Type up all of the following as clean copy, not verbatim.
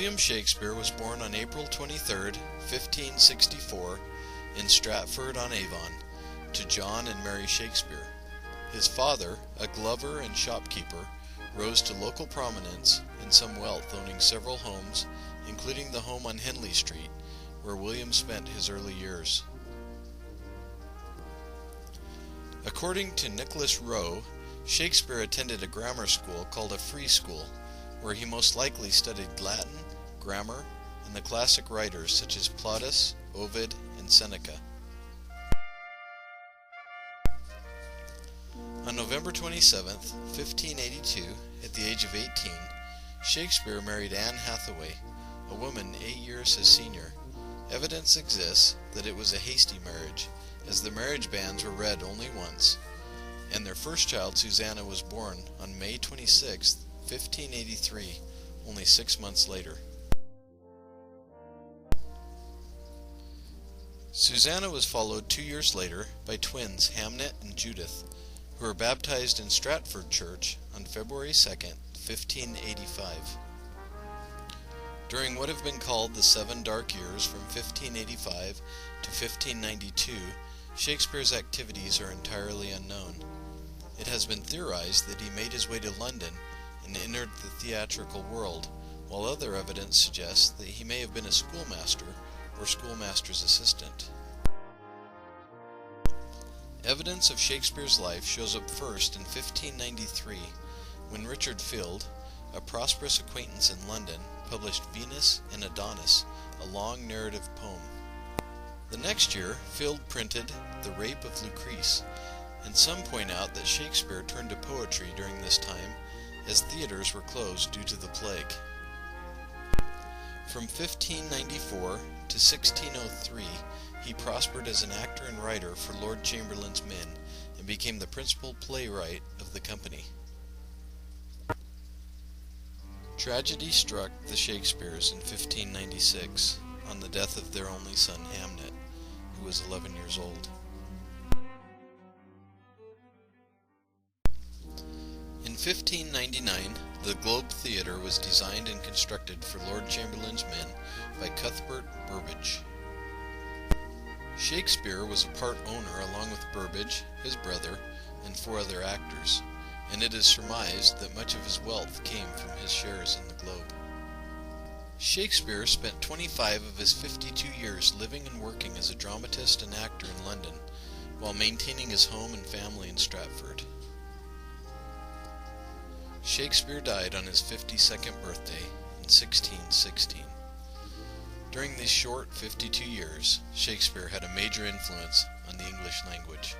William Shakespeare was born on April 23, 1564, in Stratford-on-Avon, to John and Mary Shakespeare. His father, a glover and shopkeeper, rose to local prominence and some wealth, owning several homes, including the home on Henley Street, where William spent his early years. According to Nicholas Rowe, Shakespeare attended a grammar school called a free school, where he most likely studied Latin, grammar, and the classic writers such as Plautus, Ovid, and Seneca. On November 27, 1582, at the age of 18, Shakespeare married Anne Hathaway, a woman 8 years his senior. Evidence exists that it was a hasty marriage, as the marriage banns were read only once, and their first child, Susanna, was born on May 26, 1583, only 6 months later. Susanna was followed 2 years later by twins Hamnet and Judith, who were baptized in Stratford Church on February 2, 1585. During what have been called the 7 dark years from 1585 to 1592, Shakespeare's activities are entirely unknown. It has been theorized that he made his way to London and entered the theatrical world, while other evidence suggests that he may have been a schoolmaster or schoolmaster's assistant. Evidence of Shakespeare's life shows up first in 1593, when Richard Field, a prosperous acquaintance in London, published Venus and Adonis, a long narrative poem. The next year, Field printed The Rape of Lucrece, and some point out that Shakespeare turned to poetry during this time, as theaters were closed due to the plague. From 1594 to 1603, he prospered as an actor and writer for Lord Chamberlain's men, and became the principal playwright of the company. Tragedy struck the Shakespeares in 1596, on the death of their only son Hamnet, who was 11 years old. In 1599, the Globe Theatre was designed and constructed for Lord Chamberlain's men by Cuthbert Burbage. Shakespeare was a part owner along with Burbage, his brother, and 4 other actors, and it is surmised that much of his wealth came from his shares in the Globe. Shakespeare spent 25 of his 52 years living and working as a dramatist and actor in London, while maintaining his home and family in Stratford. Shakespeare died on his 52nd birthday in 1616. During these short 52 years, Shakespeare had a major influence on the English language.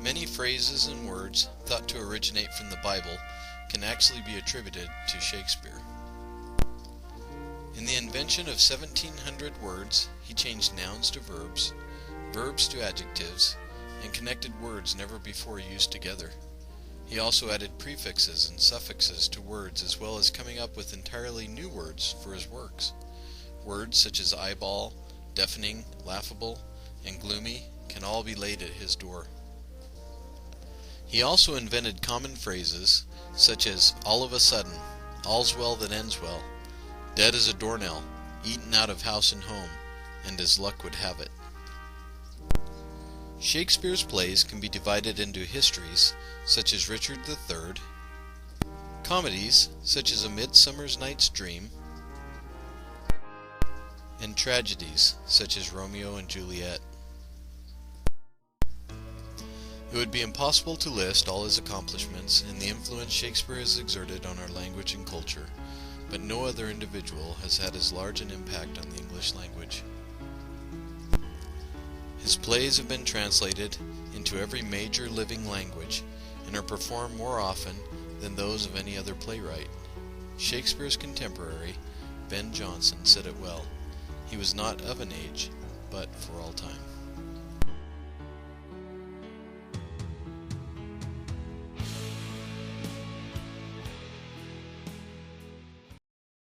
Many phrases and words thought to originate from the Bible can actually be attributed to Shakespeare. In the invention of 1,700 words, he changed nouns to verbs, verbs to adjectives, and connected words never before used together. He also added prefixes and suffixes to words, as well as coming up with entirely new words for his works. Words such as eyeball, deafening, laughable, and gloomy can all be laid at his door. He also invented common phrases such as all of a sudden, all's well that ends well, dead as a doornail, eaten out of house and home, and as luck would have it. Shakespeare's plays can be divided into histories such as Richard III, comedies such as A Midsummer Night's Dream, and tragedies such as Romeo and Juliet. It would be impossible to list all his accomplishments and the influence Shakespeare has exerted on our language and culture, but no other individual has had as large an impact on the English language. His plays have been translated into every major living language and are performed more often than those of any other playwright. Shakespeare's contemporary, Ben Jonson, said it well: "He was not of an age, but for all time."